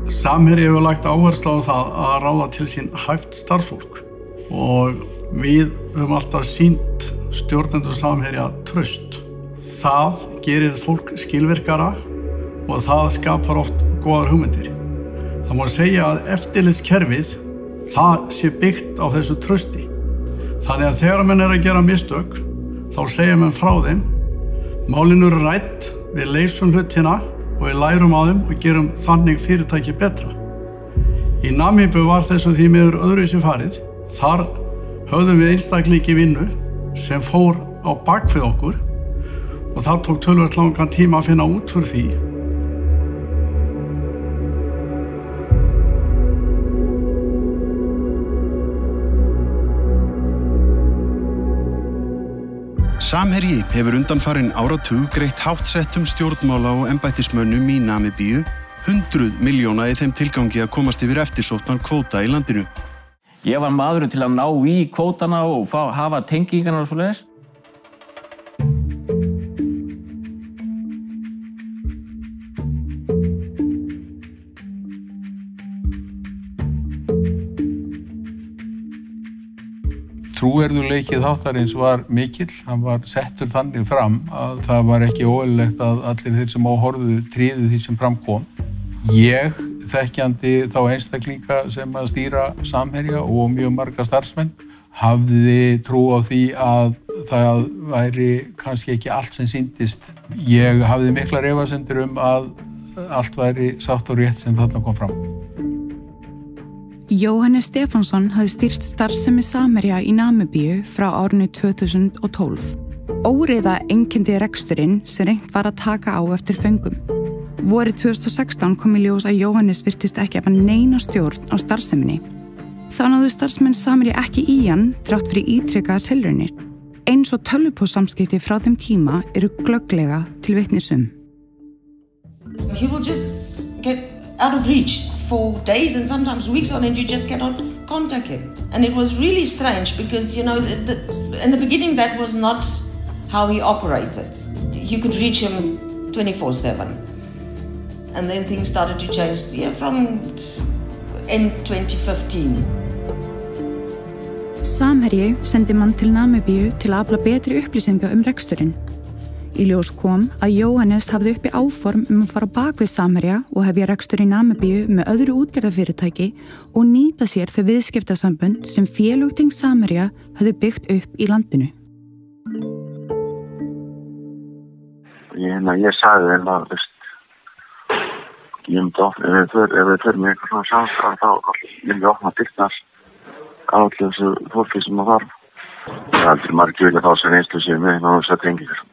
Samherji hefur lagt áherslu á það að ráða til sín hæft starfsfólk og við höfum alltaf sýnt stjórnendur Samherja traust. Það gerir fólk skilvirkara og það skapar oft góðar hugmyndir. Það má segja að eftirlitskerfið, það sé byggt á þessu trausti. Þannig að þegar menn að gera mistök, þá segja menn frá þeim, málin eru rædd, við leysum hlutina og við lærum á þeim og gerum þannig fyrirtæki betra. Í Namibíu var þessu því miður öðruvísi farið. Þar höfðum við einstaklingi vinnu sem fór á bak við okkur og það tók töluvert langan tíma að finna út fyrir því. Samherji hefur undanfarinn áratug greitt háttsettum stjórnmála og embættismönnum í Namibíu 100 milljóna í þeim tilgangi að komast yfir eftirsóttan kvóta í landinu. Ég var maðurinn til að ná í kvótana og hafa tengingarnar og svoleiðis. Trúverðugleiki þáttarins var mikill, hann var settur þannig fram að það var ekki óeðlilegt að allir þeir sem á horfðu tryðu því sem fram kom. Ég, þekkjandi þá einstaklinga sem að stýra Samherja og mjög marga starfsmenn, hafði trú á því að það væri kannski ekki allt sem sýndist. Ég hafði miklar efasemdir að allt væri sátt og rétt sem þarna kom fram. Jóhannes Stefánsson hafði stýrt starfsemi Samherja í Namibíu frá árinu 2012. Óreiða einkenndi reksturinn sem reynt var að taka á eftir föngum. Vorið 2016 kom í ljós að Jóhannes virtist ekki hafa neina stjórn á starfseminni. Þá náðu starfsmenn Samherja ekki í hann þrátt fyrir ítrekaðar tilraunir. Eins og tölvupóstsamskipti frá þeim tíma eru glögglega til vitnis um. He will just get out of reach for days and sometimes weeks on, and you just cannot contact him. And it was really strange because, you know, in the beginning that was not how he operated. You could reach him 24/7. And then things started to change from end 2015. Samherji sendi mann til Namibíu til að afla betri upplýsinga reksturinn. Í ljós kom að Jóhannes hafði uppi áform að fara bak við Samherja og hefja rekstur í Namibíu með öðru útgerðarfyrirtæki og nýta sér þau viðskiptasambönd sem félögting Samherja hafði byggt upp í landinu. Ég sagði þeim að ég myndi ofna, ef við förum í eitthvað svona samstarf þá myndi ég opna dyrnar á allir þessu fólki sem að þarf. Það er aldrei margir vilja fá sér einslu sér með ná þess að tengingar.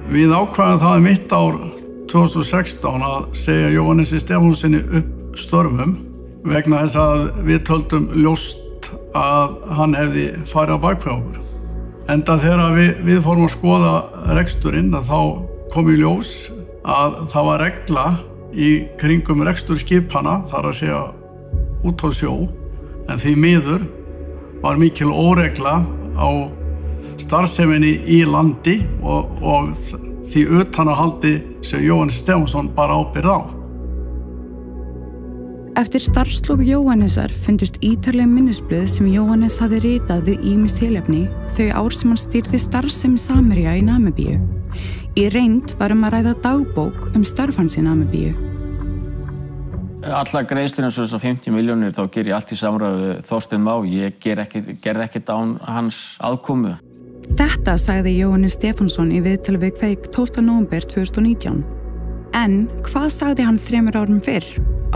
Við ákvaðum það mitt ár 2016 að segja Jóhannesi Stefánssoni upp störfum vegna þess að við töldum ljóst að hann hefði farið á bak við okkur. Enda þegar við fórum að skoða reksturinn þá kom í ljós að það var regla í kringum rekstur skipana, þar að segja út á sjó, en því miður var mikil óregla á starfseminni í landi og því utanahaldi sem Jóhannes Stefánsson bara ábyrgð á. Eftir starfslok Jóhannesar fundust ítarleg minnisblöð sem Jóhannes hafði ritað við ýmis tilefni þau ár sem hann stýrði starfsemi Samherja í Namibíu. Í reynd var að ræða dagbók starf hans í Namibíu. Allar greiðslur eins og þessar 50 milljónir þá ger ég allt í samráði við Þorstein Má. Ég gerði ekkert án hans aðkomu. Þetta sagði Jóhannes Stefánsson í viðtali við Kveik 12. nóvember 2019. En hvað sagði hann 3 árum fyrr,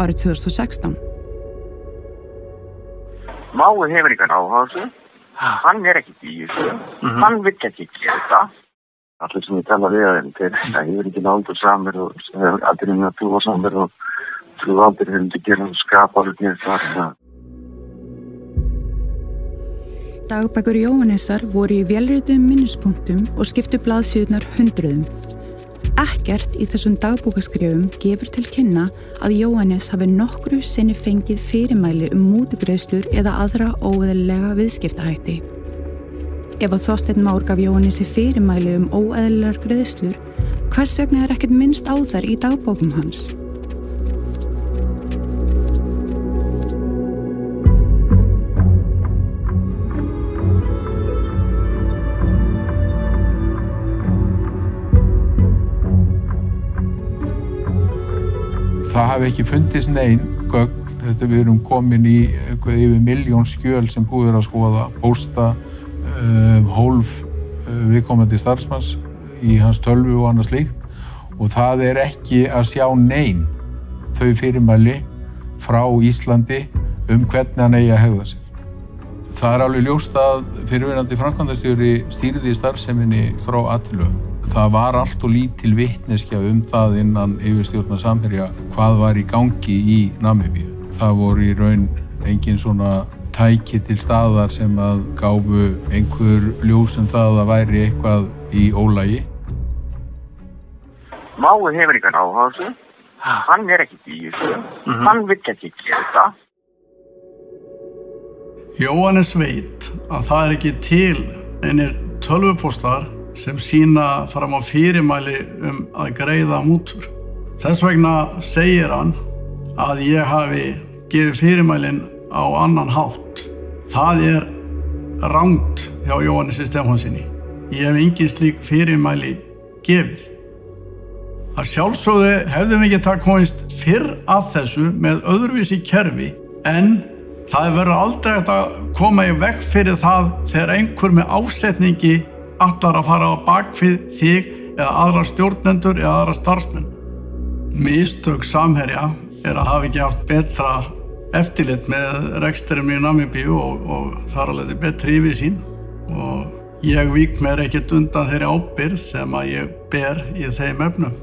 árið 2016? Mái hefur ykkur áhuga á þessu. Hann ekkert í þessu. Hann vill ekki gera þetta. Allir sem ég tala við þeir hefur ekki náldur samir og hefur aldrei með að trúa samir og trúa aldrei hefur ekki gera skapa hlutinni það. Dagbækur Jóhannesar voru í vélrituðum minnispunktum og skiptu blaðsíðurnar hundruðum. Ekkert í þessum dagbókaskrifum gefur til kynna að Jóhannes hafi nokkru sinni fengið fyrirmæli mútugreiðslur eða aðra óeðlilega viðskiptahætti. Ef að Þorsteinn Már gaf Jóhannesi fyrirmæli óeðlilegar greiðslur, hvers vegna ekkert minnst á þær í dagbókum hans? Það hafi ekki fundist nein gögn, þetta við erum komin í yfir 1.000.000 skjöl sem búið að skoða, pósta, hólf viðkomandi starfsmanns í hans tölvu og annað slíkt og það ekki að sjá nein þau fyrirmæli frá Íslandi hvernig hann eigi að hegða sér. Það alveg ljóst að fyrrverandi framkvæmdastjóri stýrði starfseminni frá A til Ö. Það var allt og lítil vitneskja það innan yfirstjórnar Samherja hvað var í gangi í Namibíu. Það voru í raun engin svona tæki til staðar sem að gáfu einhver ljós það að væri eitthvað í ólagi. Mái hefur engan áhuga á þessu. Hann ekkert í þessu. Hann vill ekki gera þetta. Jóhannes veit að það ekki til einir tölvupóstar sem sýna fram á fyrirmæli að greiða mútur. Þess vegna segir hann að ég hafi gefið fyrirmælin á annan hátt. Það rangt hjá Jóhannesi Stefánsinni. Ég hef engin slík fyrirmæli gefið. Að sjálfsögðu hefðum ekki komist fyrr að þessu með öðruvísi kerfi en það verður aldrei hægt að koma í veg fyrir það þegar einhver með ásetningi ætlar að fara á bakvið þig eða aðra stjórnendur eða aðra starfsmenn. Mistök Samherja að hafa ekki haft betra eftirlit með rekstrinum í Namibíu og þar alveg betri yfirsýn og ég vík mér ekkert undan þeirri ábyrgð sem að ég ber í þeim efnum.